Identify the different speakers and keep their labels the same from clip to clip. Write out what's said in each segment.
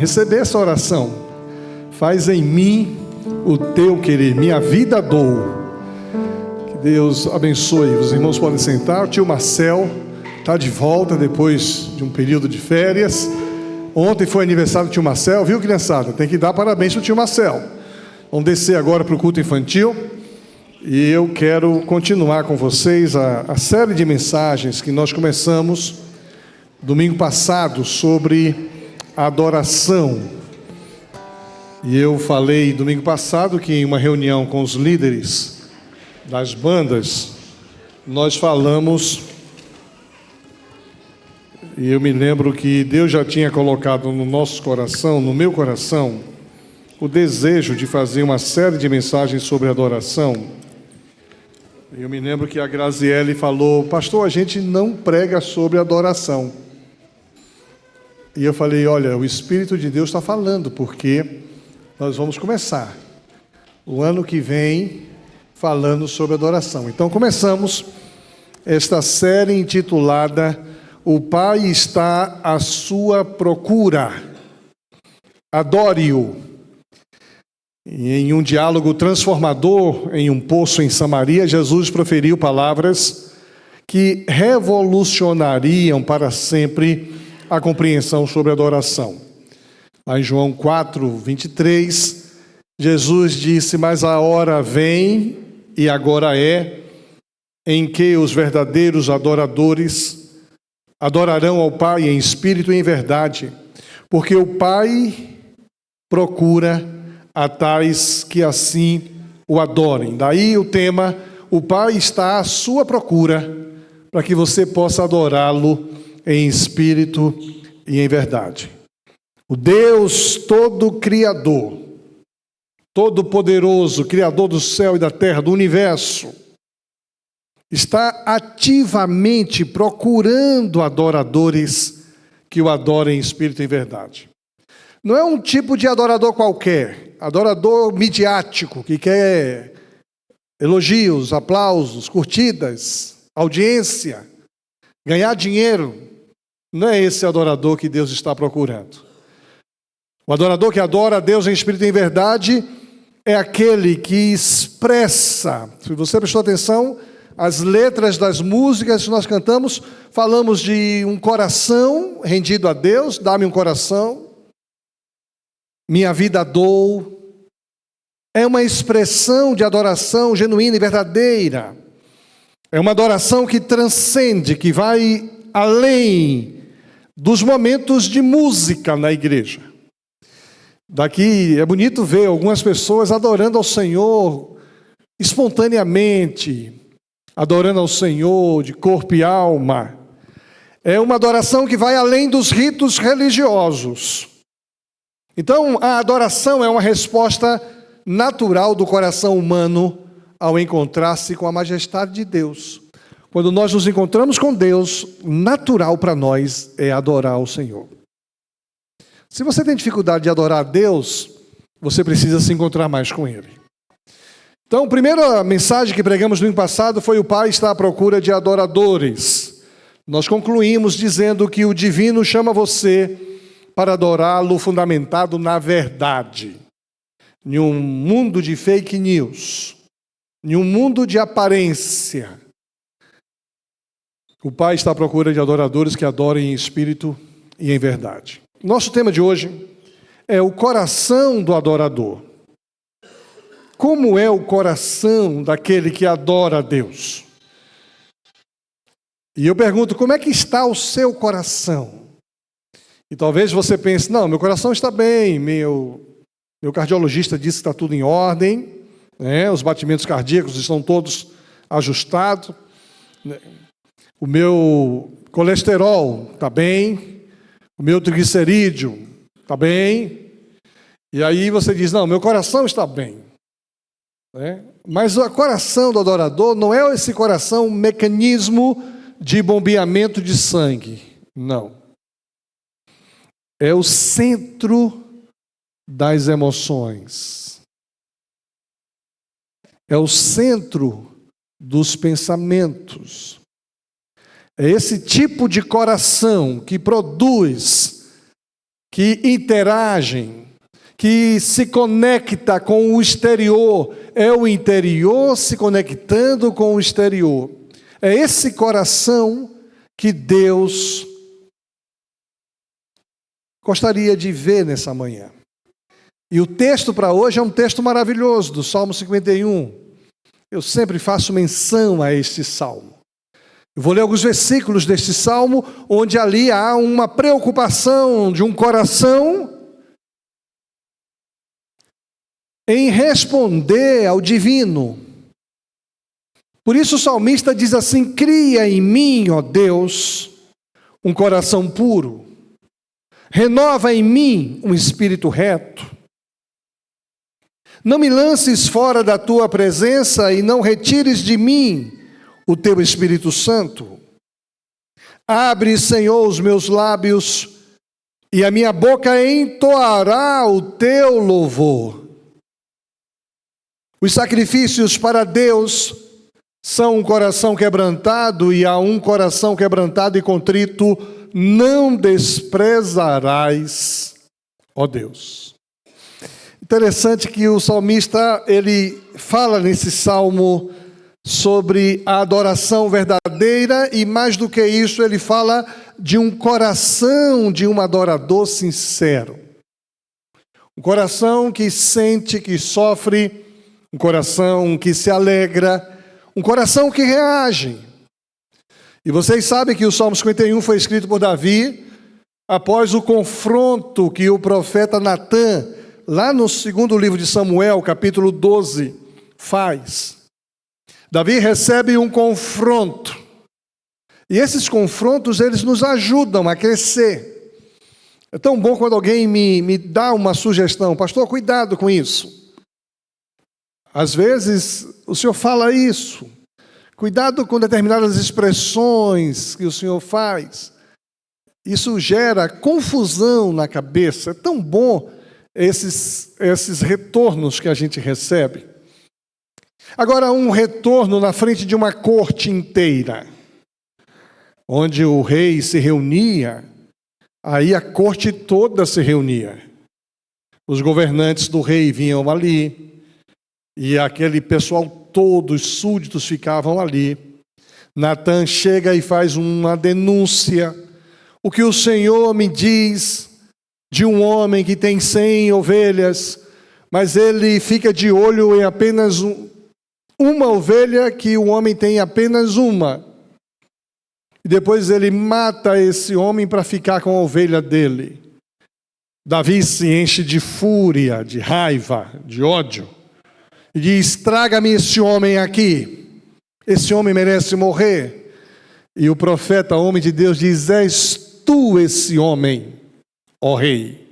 Speaker 1: receber essa oração. Faz em mim o teu querer, minha vida dou. Que Deus abençoe. Os irmãos podem sentar. O tio Marcel está de volta depois de um período de férias. Ontem foi aniversário do tio Marcel, viu, criançada? Tem que dar parabéns para o tio Marcel. Vamos descer agora para o culto infantil. E eu quero continuar com vocês a série de mensagens que nós começamos domingo passado sobre a adoração. E eu falei domingo passado que em uma reunião com os líderes das bandas, nós falamos, e eu me lembro que Deus já tinha colocado no nosso coração, no meu coração, o desejo de fazer uma série de mensagens sobre adoração. Eu me lembro que a Graziele falou: pastor, a gente não prega sobre adoração. E eu falei: olha, o Espírito de Deus está falando, porque nós vamos começar o ano que vem falando sobre adoração. Então começamos esta série intitulada O Pai está à sua procura. Adore-o. Em um diálogo transformador em um poço em Samaria, Jesus proferiu palavras que revolucionariam para sempre a compreensão sobre adoração. Lá em João 4:23, Jesus disse: mas a hora vem, e agora é, em que os verdadeiros adoradores adorarão ao Pai em espírito e em verdade, porque o Pai procura a tais que assim o adorem. Daí o tema: o Pai está à sua procura, para que você possa adorá-lo em espírito e em verdade. O Deus todo Criador, todo poderoso, Criador do céu e da terra, do universo, está ativamente procurando adoradores que o adorem em espírito e em verdade. Não é um tipo de adorador qualquer, adorador midiático, que quer elogios, aplausos, curtidas, audiência, ganhar dinheiro. Não é esse adorador que Deus está procurando. O adorador que adora a Deus em espírito e em verdade é aquele que expressa. Se você prestou atenção, as letras das músicas que nós cantamos, falamos de um coração rendido a Deus. Dá-me um coração. Minha vida dou. É uma expressão de adoração genuína e verdadeira. É uma adoração que transcende, que vai além dos momentos de música na igreja. Daqui é bonito ver algumas pessoas adorando ao Senhor espontaneamente, adorando ao Senhor de corpo e alma. É uma adoração que vai além dos ritos religiosos. Então, a adoração é uma resposta natural do coração humano ao encontrar-se com a majestade de Deus. Quando nós nos encontramos com Deus, natural para nós é adorar o Senhor. Se você tem dificuldade de adorar a Deus, você precisa se encontrar mais com Ele. Então, a primeira mensagem que pregamos no ano passado foi: o Pai está à procura de adoradores. Nós concluímos dizendo que o divino chama você para adorá-lo fundamentado na verdade. Em um mundo de fake news, em um mundo de aparência, o Pai está à procura de adoradores que adorem em espírito e em verdade. Nosso tema de hoje é o coração do adorador. Como é o coração daquele que adora a Deus? E eu pergunto: como é que está o seu coração? E talvez você pense: não, meu coração está bem, meu cardiologista disse que está tudo em ordem, né? Os batimentos cardíacos estão todos ajustados, né? O meu colesterol está bem, o meu triglicerídeo está bem. E aí você diz: não, meu coração está bem, né? Mas o coração do adorador não é esse coração mecanismo de bombeamento de sangue, não. É o centro das emoções. É o centro dos pensamentos. É esse tipo de coração que produz que interagem, que se conecta com o exterior. É o interior se conectando com o exterior. É esse coração que Deus gostaria de ver nessa manhã. E o texto para hoje é um texto maravilhoso, do Salmo 51. Eu sempre faço menção a este salmo. Eu vou ler alguns versículos deste salmo, onde ali há uma preocupação de um coração em responder ao divino. Por isso o salmista diz assim: cria em mim, ó Deus, um coração puro. Renova em mim um espírito reto. Não me lances fora da tua presença e não retires de mim o teu Espírito Santo. Abre, Senhor, os meus lábios e a minha boca entoará o teu louvor. Os sacrifícios para Deus são um coração quebrantado, e a um coração quebrantado e contrito não desprezarás, ó Deus. Interessante que o salmista, ele fala nesse salmo sobre a adoração verdadeira, e mais do que isso, ele fala de um coração de um adorador sincero. Um coração que sente, que sofre, um coração que se alegra, um coração que reage. E vocês sabem que o Salmo 51 foi escrito por Davi após o confronto que o profeta Natã, lá no segundo livro de Samuel, capítulo 12, faz. Davi recebe um confronto. E esses confrontos, eles nos ajudam a crescer. É tão bom quando alguém me dá uma sugestão: pastor, cuidado com isso. Às vezes o senhor fala isso. Cuidado com determinadas expressões que o senhor faz. Isso gera confusão na cabeça. É tão bom esses retornos que a gente recebe. Agora, um retorno na frente de uma corte inteira, onde o rei se reunia, aí a corte toda se reunia. Os governantes do rei vinham ali, e aquele pessoal todo, os súditos, ficavam ali. Natã chega e faz uma denúncia. O que o Senhor me diz de um homem que tem 100 ovelhas, mas ele fica de olho em apenas uma ovelha, que o homem tem apenas uma. E depois ele mata esse homem para ficar com a ovelha dele. Davi se enche de fúria, de raiva, de ódio. E diz: traga-me esse homem aqui. Esse homem merece morrer. E o profeta, homem de Deus, diz: és tu esse homem, ó rei.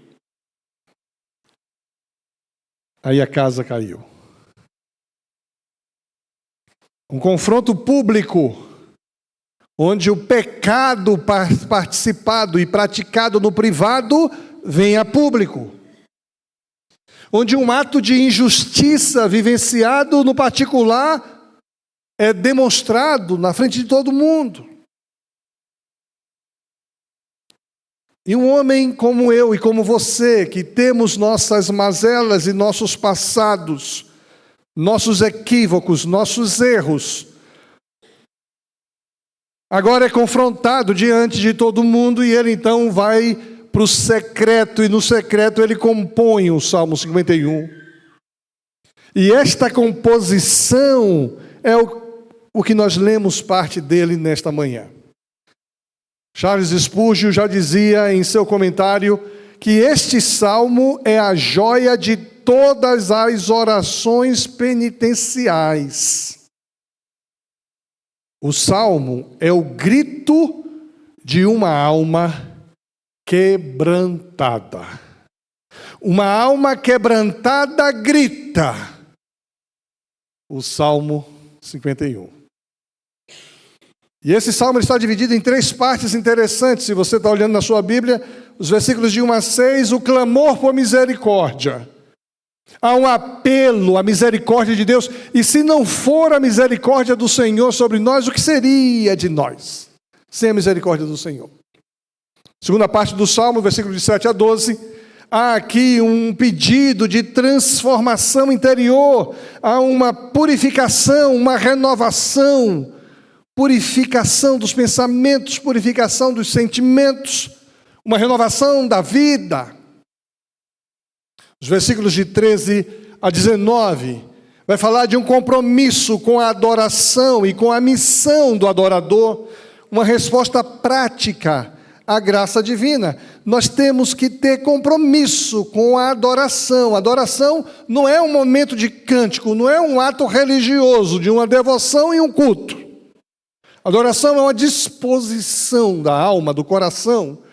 Speaker 1: Aí a casa caiu. Um confronto público, onde o pecado participado e praticado no privado vem a público. Onde um ato de injustiça vivenciado no particular é demonstrado na frente de todo mundo. E um homem como eu e como você, que temos nossas mazelas e nossos passados, nossos equívocos, nossos erros, agora é confrontado diante de todo mundo, e ele então vai para o secreto, e no secreto ele compõe o Salmo 51. E esta composição é o que nós lemos parte dele nesta manhã. Charles Spurgeon já dizia em seu comentário que este salmo é a joia de todas as orações penitenciais. O salmo é o grito de uma alma quebrantada. Uma alma quebrantada grita. O Salmo 51. E esse salmo está dividido em 3 partes interessantes. Se você está olhando na sua Bíblia, os versículos de 1 a 6, o clamor por misericórdia. Há um apelo à misericórdia de Deus. E se não for a misericórdia do Senhor sobre nós, o que seria de nós sem a misericórdia do Senhor? Segunda parte do Salmo, versículo de 7 a 12, há aqui um pedido de transformação interior, há uma purificação, uma renovação, purificação dos pensamentos, purificação dos sentimentos, uma renovação da vida. Os versículos de 13 a 19 vai falar de um compromisso com a adoração e com a missão do adorador, uma resposta prática à graça divina. Nós temos que ter compromisso com a adoração. Adoração não é um momento de cântico, não é um ato religioso, de uma devoção e um culto. Adoração é uma disposição da alma, do coração,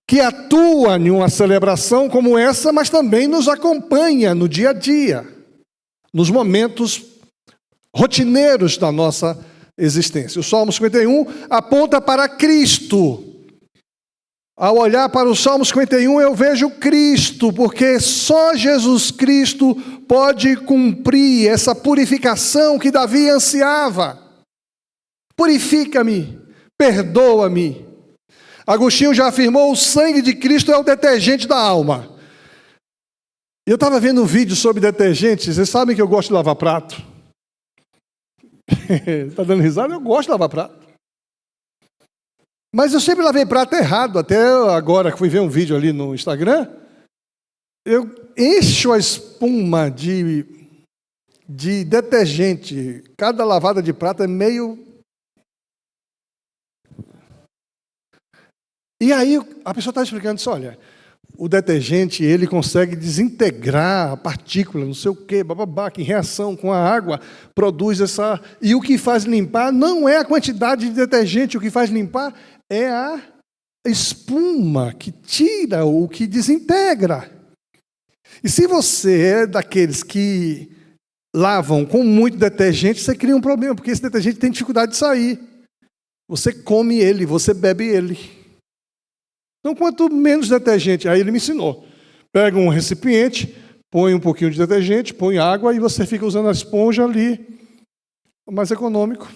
Speaker 1: que atua em uma celebração como essa, mas também nos acompanha no dia a dia, nos momentos rotineiros da nossa existência. O Salmo 51 aponta para Cristo. Ao olhar para o Salmo 51, eu vejo Cristo, porque só Jesus Cristo pode cumprir essa purificação que Davi ansiava. Purifica-me, perdoa-me. Agostinho já afirmou: o sangue de Cristo é o detergente da alma. Eu estava vendo um vídeo sobre detergente. Vocês sabem que eu gosto de lavar prato. Está dando risada? Eu gosto de lavar prato. Mas eu sempre lavei prato errado. Até agora que fui ver um vídeo ali no Instagram, eu encho a espuma de detergente. Cada lavada de prato é meio... E aí a pessoa está explicando isso: olha, o detergente, ele consegue desintegrar a partícula, não sei o quê, bababá, que em reação com a água produz essa... E o que faz limpar não é a quantidade de detergente, o que faz limpar é a espuma que tira ou que desintegra. E se você é daqueles que lavam com muito detergente, você cria um problema, porque esse detergente tem dificuldade de sair. Você come ele, você bebe ele. Então, quanto menos detergente, aí ele me ensinou. Pega um recipiente, põe um pouquinho de detergente, põe água e você fica usando a esponja ali. Mais econômico,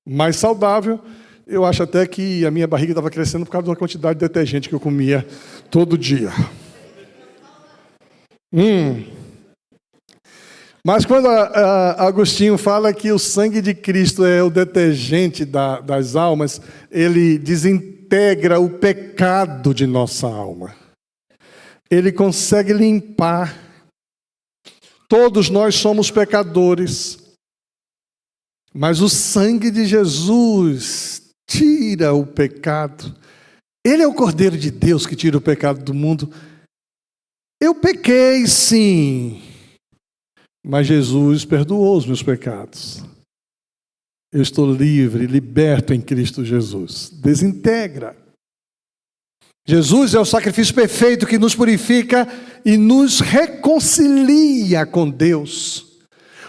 Speaker 1: mais saudável. Eu acho até que a minha barriga estava crescendo por causa da quantidade de detergente que eu comia todo dia. Mas quando Agostinho fala que o sangue de Cristo é o detergente das almas, ele desintegra o pecado de nossa alma. Ele consegue limpar. Todos nós somos pecadores, mas o sangue de Jesus tira o pecado. Ele é o Cordeiro de Deus que tira o pecado do mundo. Eu pequei, sim, mas Jesus perdoou os meus pecados. Eu estou livre, liberto em Cristo Jesus. Desintegra. Jesus é o sacrifício perfeito que nos purifica e nos reconcilia com Deus.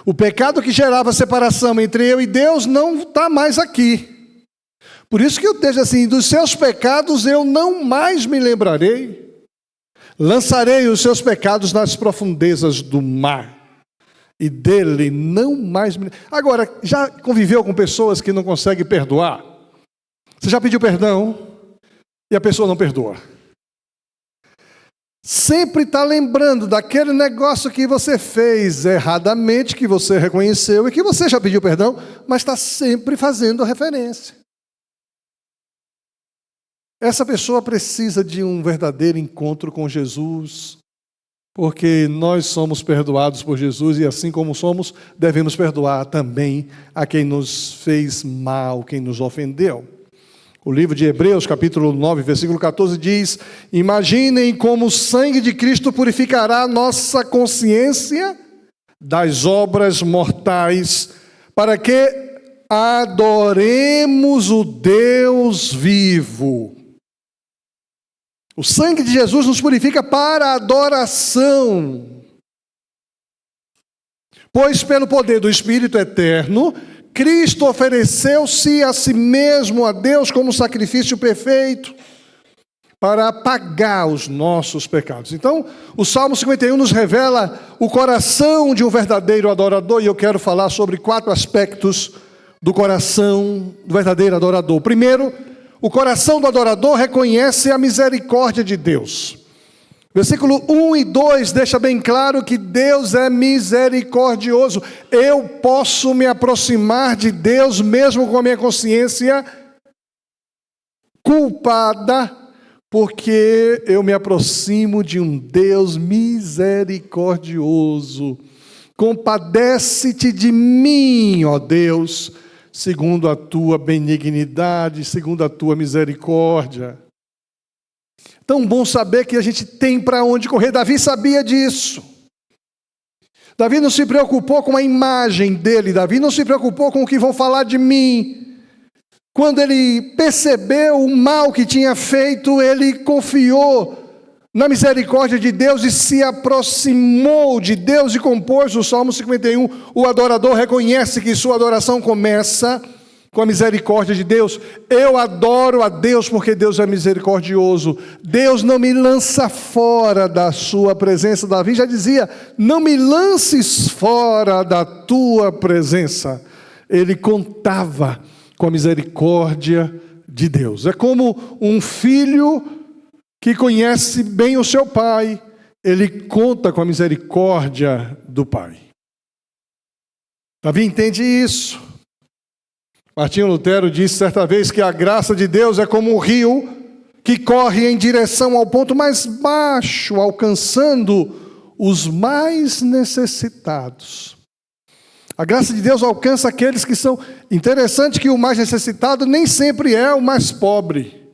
Speaker 1: O pecado que gerava separação entre eu e Deus não está mais aqui. Por isso que eu deixo assim: dos seus pecados eu não mais me lembrarei. Lançarei os seus pecados nas profundezas do mar. E dele não mais me... Agora, já conviveu com pessoas que não conseguem perdoar? Você já pediu perdão e a pessoa não perdoa? Sempre está lembrando daquele negócio que você fez erradamente, que você reconheceu e que você já pediu perdão, mas está sempre fazendo referência. Essa pessoa precisa de um verdadeiro encontro com Jesus, porque nós somos perdoados por Jesus e assim como somos, devemos perdoar também a quem nos fez mal, quem nos ofendeu. O livro de Hebreus, capítulo 9, versículo 14 diz: imaginem como o sangue de Cristo purificará nossa consciência das obras mortais, para que adoremos o Deus vivo. O sangue de Jesus nos purifica para a adoração. Pois pelo poder do Espírito eterno, Cristo ofereceu-se a si mesmo a Deus como sacrifício perfeito para apagar os nossos pecados. Então, o Salmo 51 nos revela o coração de um verdadeiro adorador, e eu quero falar sobre 4 aspectos do coração do verdadeiro adorador. Primeiro, O coração do adorador reconhece a misericórdia de Deus. Versículo 1 e 2 deixa bem claro que Deus é misericordioso. Eu posso me aproximar de Deus mesmo com a minha consciência culpada, porque eu me aproximo de um Deus misericordioso. Compadece-te de mim, ó Deus, segundo a tua benignidade, segundo a tua misericórdia. Tão bom saber que a gente tem para onde correr. Davi sabia disso. Davi não se preocupou com a imagem dele. Davi não se preocupou com o que vão falar de mim. Quando ele percebeu o mal que tinha feito, ele confiou na misericórdia de Deus e se aproximou de Deus e compôs o Salmo 51. O adorador reconhece que sua adoração começa com a misericórdia de Deus. Eu adoro a Deus porque Deus é misericordioso. Deus não me lança fora da sua presença. Davi já dizia, não me lances fora da tua presença. Ele contava com a misericórdia de Deus. É como um filho que conhece bem o seu pai. Ele conta com a misericórdia do pai. Davi entende isso. Martinho Lutero disse certa vez que a graça de Deus é como um rio que corre em direção ao ponto mais baixo, alcançando os mais necessitados. A graça de Deus alcança aqueles que são... Interessante que o mais necessitado nem sempre é o mais pobre.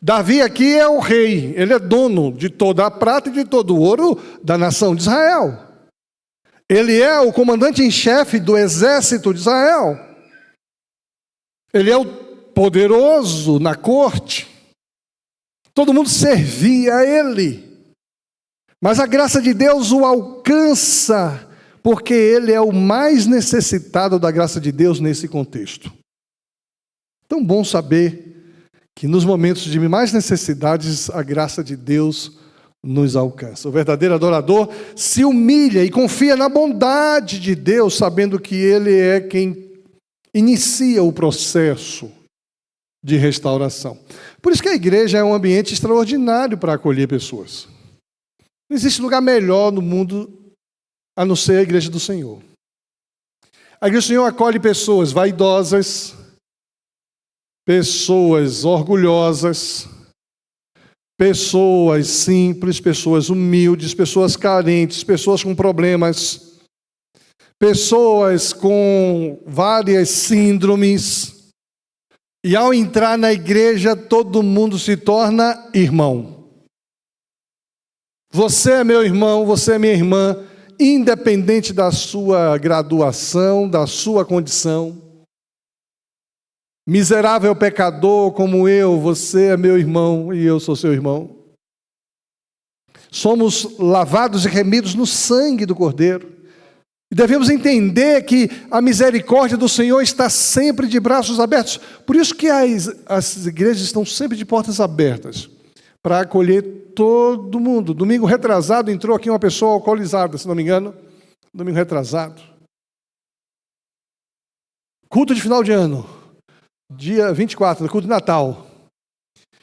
Speaker 1: Davi aqui é o rei, ele é dono de toda a prata e de todo o ouro da nação de Israel. Ele é o comandante em chefe do exército de Israel. Ele é o poderoso na corte. Todo mundo servia a ele. Mas a graça de Deus o alcança, porque ele é o mais necessitado da graça de Deus nesse contexto. Tão bom saber que nos momentos de mais necessidades, a graça de Deus nos alcança. O verdadeiro adorador se humilha e confia na bondade de Deus, sabendo que Ele é quem inicia o processo de restauração. Por isso que a igreja é um ambiente extraordinário para acolher pessoas. Não existe lugar melhor no mundo a não ser a igreja do Senhor. A igreja do Senhor acolhe pessoas vaidosas, pessoas orgulhosas, pessoas simples, pessoas humildes, pessoas carentes, pessoas com problemas, pessoas com várias síndromes. E ao entrar na igreja, todo mundo se torna irmão. Você é meu irmão, você é minha irmã, independente da sua graduação, da sua condição. Miserável pecador como eu, você é meu irmão e eu sou seu irmão. Somos lavados e remidos no sangue do Cordeiro. E devemos entender que a misericórdia do Senhor está sempre de braços abertos. Por isso que as igrejas estão sempre de portas abertas para acolher todo mundo. Domingo retrasado entrou aqui uma pessoa alcoolizada, se não me engano. Domingo retrasado. Culto de final de ano, dia 24, culto de Natal.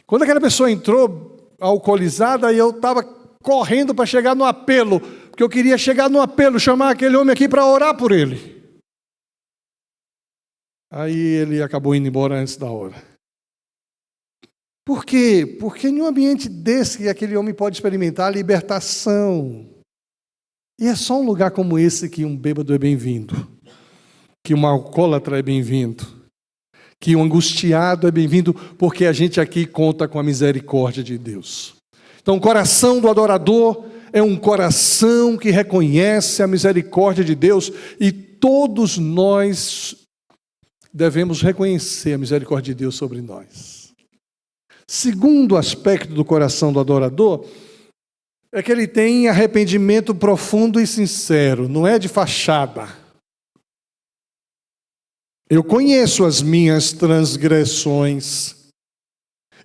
Speaker 1: Quando aquela pessoa entrou alcoolizada, eu estava correndo para chegar no apelo, porque eu queria chegar no apelo, chamar aquele homem aqui para orar por ele. Aí ele acabou indo embora antes da hora. Por quê? Porque em um ambiente desse, aquele homem pode experimentar a libertação. E é só um lugar como esse que um bêbado é bem-vindo, que um alcoólatra é bem-vindo, que um angustiado é bem-vindo, porque a gente aqui conta com a misericórdia de Deus. Então, o coração do adorador é um coração que reconhece a misericórdia de Deus, e todos nós devemos reconhecer a misericórdia de Deus sobre nós. Segundo aspecto do coração do adorador é que ele tem arrependimento profundo e sincero, não é de fachada. Eu conheço as minhas transgressões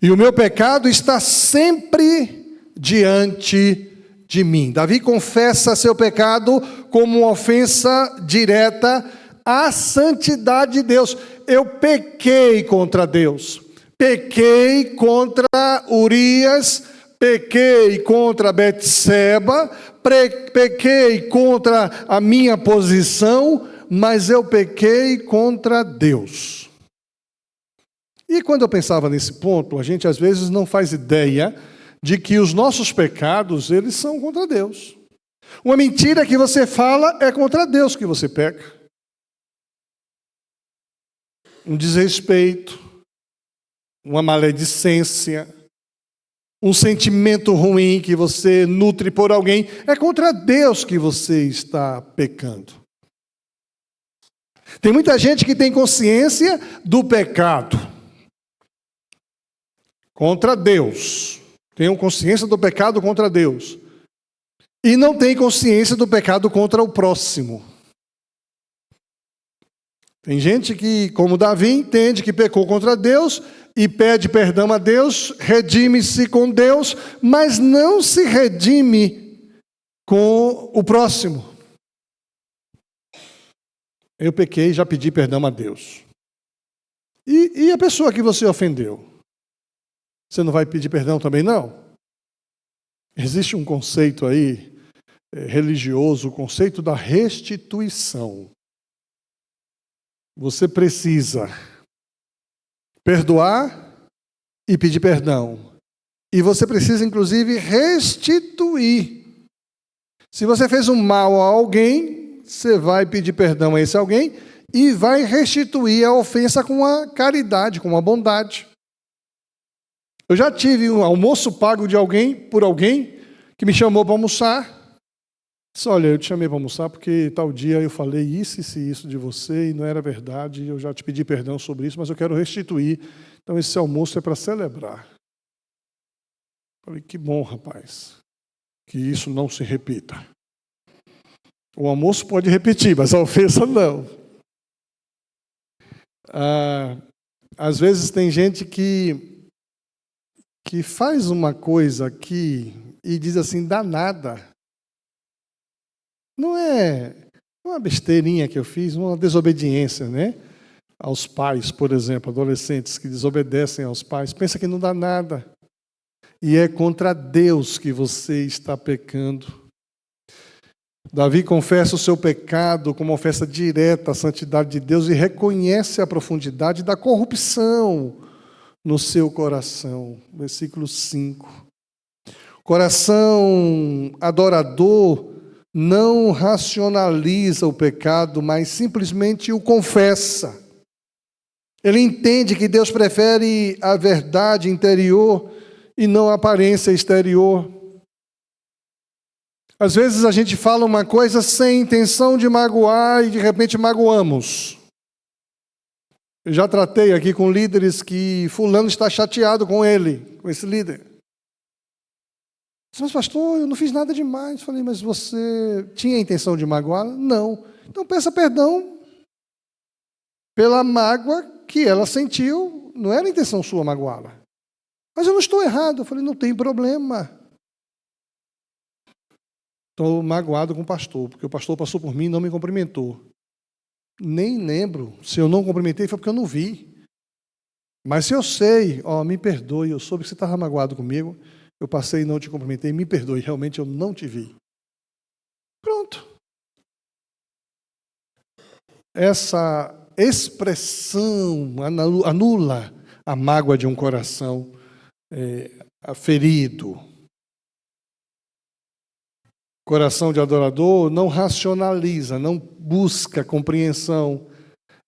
Speaker 1: e o meu pecado está sempre diante de mim. Davi confessa seu pecado como uma ofensa direta à santidade de Deus. Eu pequei contra Deus. pequei contra Urias, pequei contra Betseba, pequei contra a minha posição, mas eu pequei contra Deus. E quando eu pensava nesse ponto, a gente às vezes não faz ideia de que os nossos pecados, eles são contra Deus. Uma mentira que você fala é contra Deus que você peca. Um desrespeito, uma maledicência, um sentimento ruim que você nutre por alguém, é contra Deus que você está pecando. Tem muita gente que tem consciência do pecado contra Deus. Tem consciência do pecado contra Deus. E não tem consciência do pecado contra o próximo. Tem gente que, como Davi, entende que pecou contra Deus e pede perdão a Deus, redime-se com Deus, mas não se redime com o próximo. Eu pequei e já pedi perdão a Deus. E a pessoa que você ofendeu? Você não vai pedir perdão também, não? Existe um conceito aí, religioso, o conceito da restituição. Você precisa perdoar e pedir perdão. E você precisa, inclusive, restituir. Se você fez um mal a alguém, você vai pedir perdão a esse alguém e vai restituir a ofensa com a caridade, com a bondade. Eu já tive um almoço pago de alguém, por alguém, que me chamou para almoçar. Disse, olha, eu te chamei para almoçar porque tal dia eu falei isso e isso de você e não era verdade, eu já te pedi perdão sobre isso, mas eu quero restituir. Então esse almoço é para celebrar. Falei, que bom, rapaz, que isso não se repita. O almoço pode repetir, mas a ofensa não. Às vezes tem gente que faz uma coisa aqui e diz assim, dá nada. Não é uma besteirinha que eu fiz, uma desobediência, né? Aos pais, por exemplo, adolescentes que desobedecem aos pais, pensa que não dá nada. E é contra Deus que você está pecando. Davi confessa o seu pecado como ofensa direta à santidade de Deus e reconhece a profundidade da corrupção no seu coração. Versículo 5. Coração adorador não racionaliza o pecado, mas simplesmente o confessa. Ele entende que Deus prefere a verdade interior e não a aparência exterior. Às vezes a gente fala uma coisa sem intenção de magoar e de repente magoamos. Eu já tratei aqui com líderes que fulano está chateado com ele, com esse líder. Mas pastor, eu não fiz nada demais. Falei, mas você tinha a intenção de magoá-la? Não. Então peça perdão pela mágoa que ela sentiu. Não era a intenção sua magoá-la. Mas eu não estou errado. Eu falei, não tem problema. Estou magoado com o pastor, porque o pastor passou por mim e não me cumprimentou. Nem lembro. Se eu não cumprimentei foi porque eu não vi. Mas se eu sei, me perdoe, eu soube que você estava magoado comigo. Eu passei e não te cumprimentei, me perdoe, realmente eu não te vi. Pronto. Essa expressão anula a mágoa de um coração ferido. Coração de adorador não racionaliza, não busca compreensão.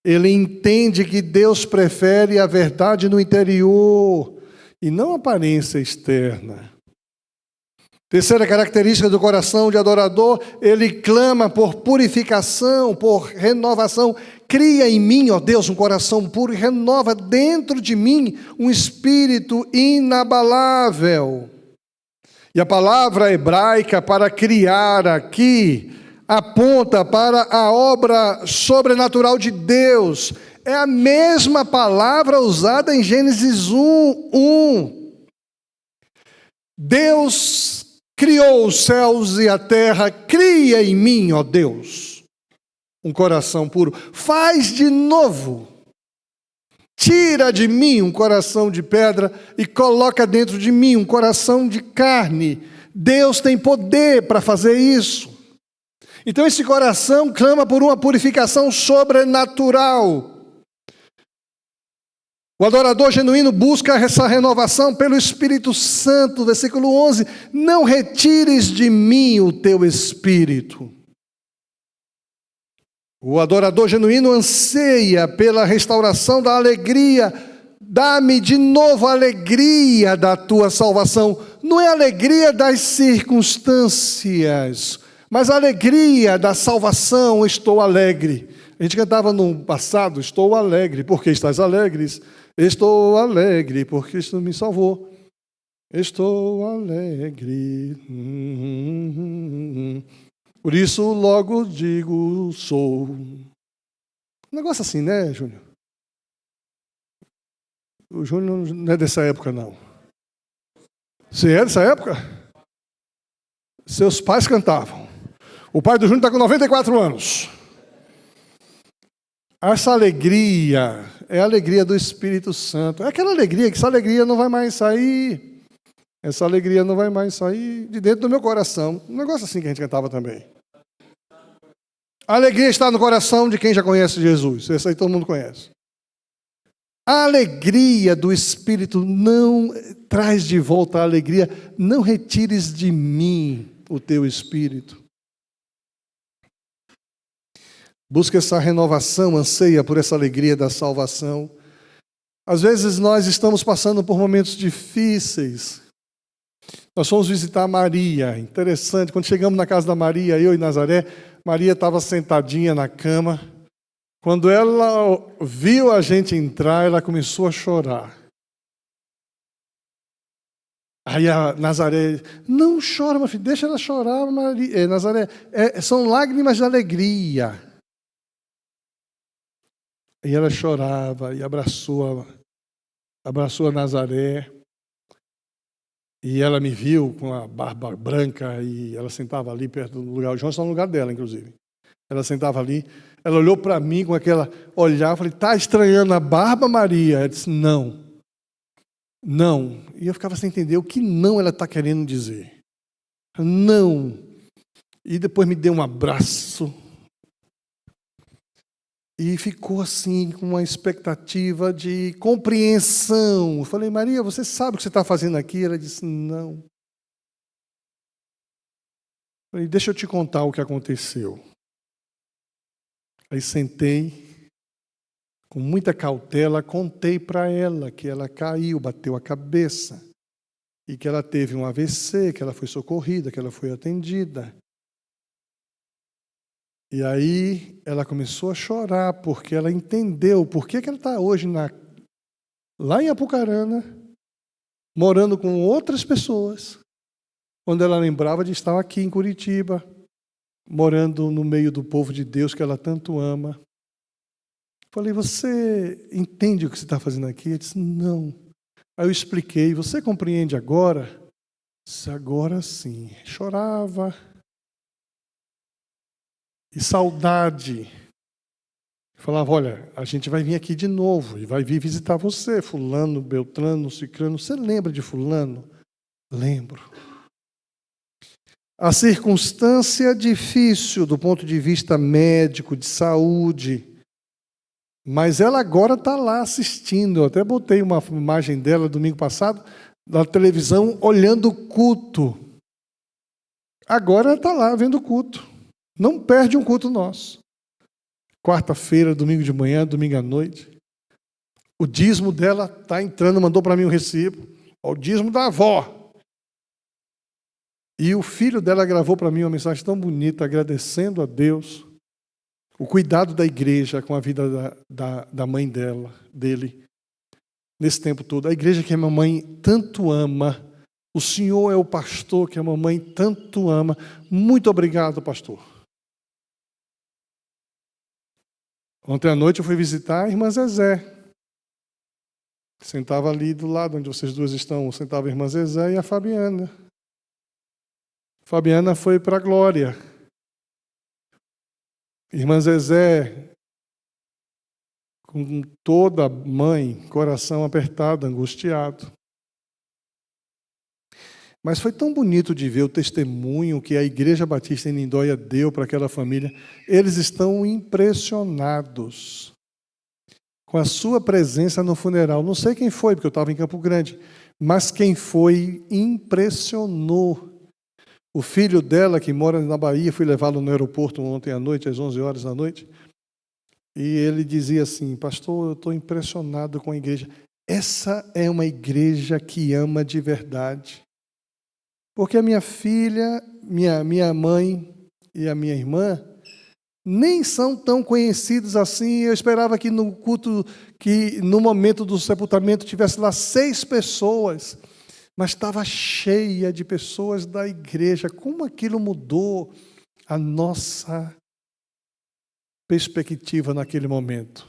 Speaker 1: Ele entende que Deus prefere a verdade no interior e não a aparência externa. Terceira característica do coração de adorador, ele clama por purificação, por renovação. Cria em mim, ó Deus, um coração puro e renova dentro de mim um espírito inabalável. E a palavra hebraica para criar aqui aponta para a obra sobrenatural de Deus. É a mesma palavra usada em Gênesis 1:1. Deus criou os céus e a terra, cria em mim, ó Deus, um coração puro. Faz de novo Tira de mim um coração de pedra e coloca dentro de mim um coração de carne. Deus tem poder para fazer isso. Então esse coração clama por uma purificação sobrenatural. O adorador genuíno busca essa renovação pelo Espírito Santo. Versículo 11: não retires de mim o teu Espírito. O adorador genuíno anseia pela restauração da alegria. Dá-me de novo a alegria da tua salvação. Não é a alegria das circunstâncias, mas a alegria da salvação. Estou alegre. A gente cantava no passado: estou alegre, porque estás alegres. Estou alegre, porque Cristo me salvou. Estou alegre. Por isso logo digo sou. Um negócio assim, né, Júnior? O Júnior não é dessa época, não. Você é dessa época? Seus pais cantavam. O pai do Júnior está com 94 anos. Essa alegria é a alegria do Espírito Santo. É aquela alegria que essa alegria não vai mais sair. Essa alegria não vai mais sair de dentro do meu coração. Um negócio assim que a gente cantava também. A alegria está no coração de quem já conhece Jesus. Essa aí todo mundo conhece. A alegria do Espírito não traz de volta a alegria. Não retires de mim o teu Espírito. Busca essa renovação, anseia por essa alegria da salvação. Às vezes nós estamos passando por momentos difíceis. Nós fomos visitar Maria. Interessante, quando chegamos na casa da Maria, eu e Nazaré, Maria estava sentadinha na cama. Quando ela viu a gente entrar, ela começou a chorar. Aí a Nazaré: não chora, meu filho, deixa ela chorar, Maria. Nazaré, são lágrimas de alegria. E ela chorava e abraçou a Nazaré. E ela me viu com a barba branca e ela sentava ali perto do lugar. O João está no lugar dela, inclusive. Ela sentava ali. Ela olhou para mim com aquela olhar. Eu falei: está estranhando a barba, Maria? Ela disse: não. Não. E eu ficava sem entender o que não ela está querendo dizer. Não. E depois me deu um abraço. E ficou assim, com uma expectativa de compreensão. Eu falei: Maria, você sabe o que você está fazendo aqui? Ela disse: não. Eu falei: deixa eu te contar o que aconteceu. Aí sentei, com muita cautela, contei para ela que ela caiu, bateu a cabeça, e que ela teve um AVC, que ela foi socorrida, que ela foi atendida. E aí ela começou a chorar, porque ela entendeu por que ela está hoje lá em Apucarana, morando com outras pessoas, quando ela lembrava de estar aqui em Curitiba, morando no meio do povo de Deus que ela tanto ama. Falei: você entende o que você está fazendo aqui? Ele disse: não. Aí eu expliquei: você compreende agora? Disse: agora sim. Chorava. E saudade. Falava: olha, a gente vai vir aqui de novo e vai vir visitar você, fulano, beltrano, cicrano. Você lembra de fulano? Lembro. A circunstância difícil do ponto de vista médico, de saúde, mas ela agora está lá assistindo. Eu até botei uma imagem dela domingo passado, na televisão, olhando o culto. Agora ela está lá vendo o culto. Não perde um culto nosso. Quarta-feira, domingo de manhã, domingo à noite. O dízimo dela está entrando, mandou para mim um recibo. O dízimo da avó. E o filho dela gravou para mim uma mensagem tão bonita, agradecendo a Deus o cuidado da igreja com a vida da mãe dele, nesse tempo todo. A igreja que a mamãe tanto ama. O Senhor é o pastor que a mamãe tanto ama. Muito obrigado, pastor. Ontem à noite eu fui visitar a irmã Zezé. Sentava ali do lado onde vocês duas estão. Sentava a irmã Zezé e a Fabiana. Fabiana foi para a glória. Irmã Zezé, com toda mãe, coração apertado, angustiado. Mas foi tão bonito de ver o testemunho que a Igreja Batista em Lindóia deu para aquela família. Eles estão impressionados com a sua presença no funeral. Não sei quem foi, porque eu estava em Campo Grande, mas quem foi impressionou. O filho dela, que mora na Bahia, fui levá-lo no aeroporto ontem à noite, às 11 horas da noite, e ele dizia assim: pastor, eu estou impressionado com a igreja. Essa é uma igreja que ama de verdade. Porque a minha filha, minha mãe e a minha irmã nem são tão conhecidos assim. Eu esperava que no culto, que no momento do sepultamento tivesse lá 6 pessoas, mas estava cheia de pessoas da igreja. Como aquilo mudou a nossa perspectiva naquele momento.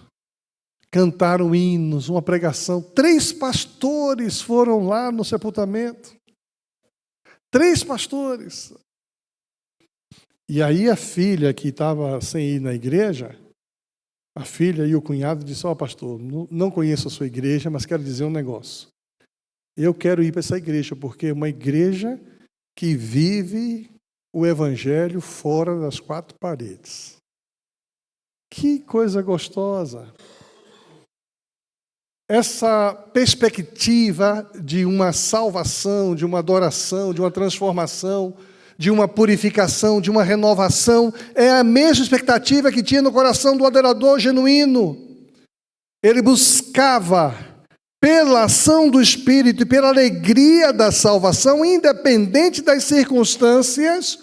Speaker 1: Cantaram hinos, uma pregação. 3 pastores foram lá no sepultamento. 3 pastores. E aí a filha que estava sem ir na igreja, a filha e o cunhado disseram: ó, pastor, não conheço a sua igreja, mas quero dizer um negócio. Eu quero ir para essa igreja, porque é uma igreja que vive o evangelho fora das 4 paredes. Que coisa gostosa! Essa perspectiva de uma salvação, de uma adoração, de uma transformação, de uma purificação, de uma renovação, é a mesma expectativa que tinha no coração do adorador genuíno. Ele buscava, pela ação do Espírito e pela alegria da salvação, independente das circunstâncias,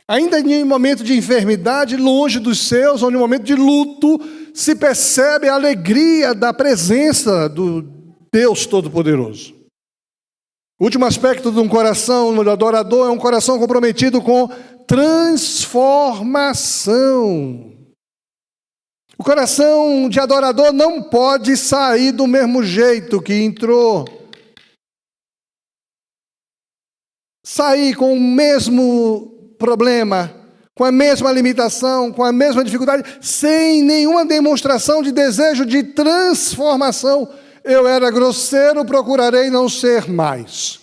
Speaker 1: ainda em um momento de enfermidade, longe dos seus, ou em um momento de luto, se percebe a alegria da presença do Deus Todo-Poderoso. O último aspecto de um coração do adorador é um coração comprometido com transformação. O coração de adorador não pode sair do mesmo jeito que entrou. Sair com o mesmo problema, com a mesma limitação, com a mesma dificuldade, sem nenhuma demonstração de desejo de transformação. Eu era grosseiro, procurarei não ser mais.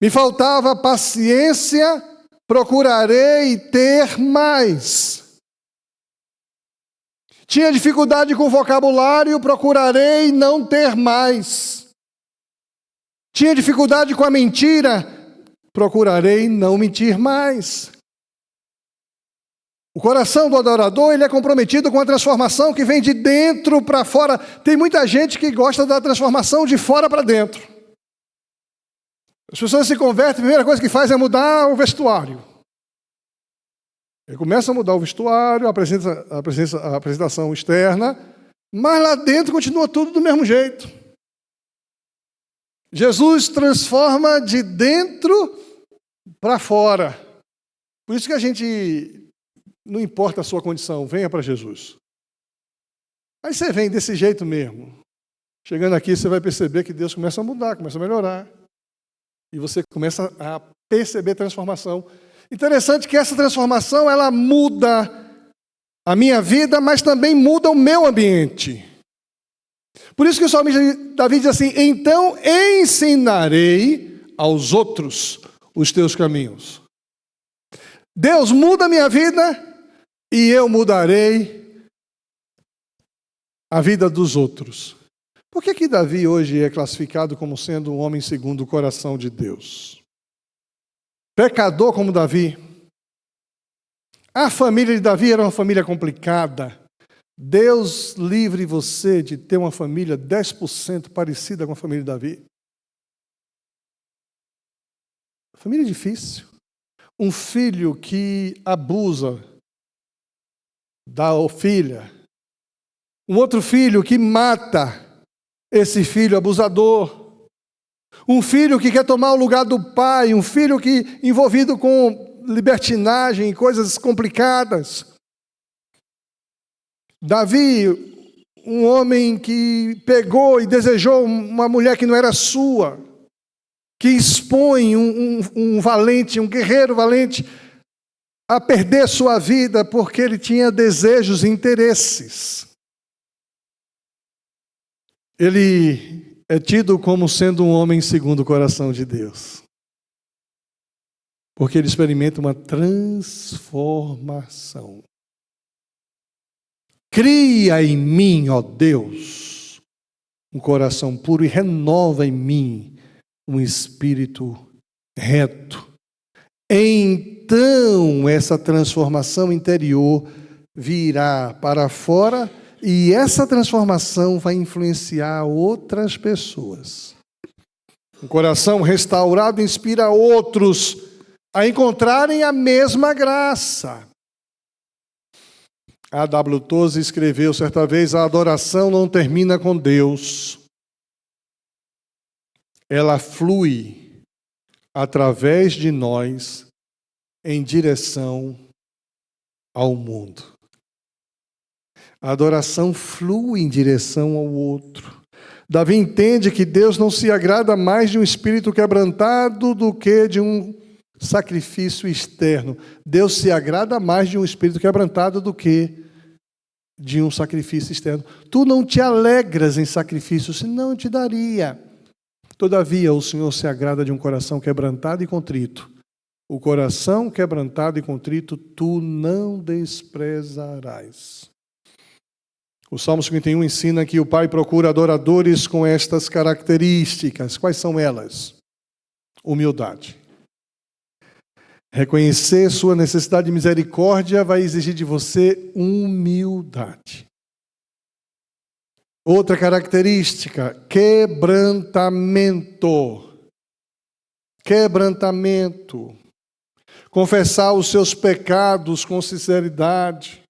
Speaker 1: Me faltava paciência, procurarei ter mais. Tinha dificuldade com o vocabulário, procurarei não ter mais. Tinha dificuldade com a mentira, procurarei não mentir mais. O coração do adorador, ele é comprometido com a transformação que vem de dentro para fora. Tem muita gente que gosta da transformação de fora para dentro. As pessoas se convertem, a primeira coisa que faz é mudar o vestuário. Ele começa a mudar o vestuário, a apresentação externa, mas lá dentro continua tudo do mesmo jeito. Jesus transforma de dentro para fora. Por isso que a gente, não importa a sua condição, venha para Jesus. Aí você vem desse jeito mesmo. Chegando aqui, você vai perceber que Deus começa a mudar, começa a melhorar. E você começa a perceber transformação. Interessante que essa transformação, ela muda a minha vida, mas também muda o meu ambiente. Por isso que o salmista Davi diz assim: então ensinarei aos outros os teus caminhos. Deus muda a minha vida e eu mudarei a vida dos outros. Por que Davi hoje é classificado como sendo um homem segundo o coração de Deus? Pecador como Davi. A família de Davi era uma família complicada. Deus livre você de ter uma família 10% parecida com a família de Davi. Família difícil. Um filho que abusa da filha. Um outro filho que mata esse filho abusador. Um filho que quer tomar o lugar do pai. Um filho que envolvido com libertinagem, coisas complicadas. Davi, um homem que pegou e desejou uma mulher que não era sua, que expõe um valente, um guerreiro valente, a perder sua vida porque ele tinha desejos e interesses. ele é tido como sendo um homem segundo o coração de Deus. Porque ele experimenta uma transformação. Cria em mim, ó Deus, um coração puro e renova em mim um espírito reto. Então, essa transformação interior virá para fora e essa transformação vai influenciar outras pessoas. Um coração restaurado inspira outros a encontrarem a mesma graça. A.W. Tozer escreveu certa vez: a adoração não termina com Deus. Ela flui através de nós em direção ao mundo. A adoração flui em direção ao outro. Davi entende que Deus não se agrada mais de um espírito quebrantado do que de um sacrifício externo. Deus se agrada mais de um espírito quebrantado do que de um sacrifício externo. Tu não te alegras em sacrifício, senão eu te daria. Todavia, o Senhor se agrada de um coração quebrantado e contrito. O coração quebrantado e contrito tu não desprezarás. O Salmo 51 ensina que o Pai procura adoradores com estas características. Quais são elas? Humildade. Reconhecer sua necessidade de misericórdia vai exigir de você humildade. Outra característica, quebrantamento. Quebrantamento. Confessar os seus pecados com sinceridade.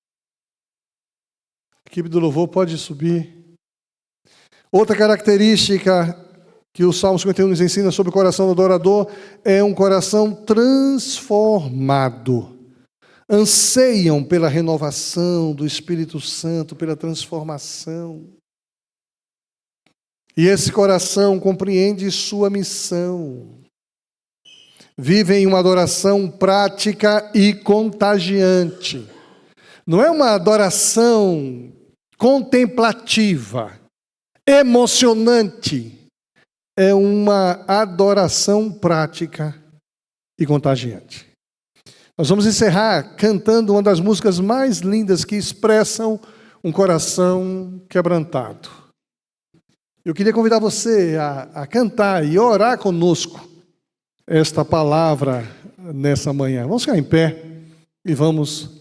Speaker 1: A equipe do louvor pode subir. Outra característica que o Salmo 51 nos ensina sobre o coração do adorador é um coração transformado. Anseiam pela renovação do Espírito Santo, pela transformação. E esse coração compreende sua missão. Vivem uma adoração prática e contagiante. Não é uma adoração contemplativa, emocionante. É uma adoração prática e contagiante. Nós vamos encerrar cantando uma das músicas mais lindas que expressam um coração quebrantado. Eu queria convidar você a cantar e orar conosco esta palavra nessa manhã. Vamos ficar em pé e vamos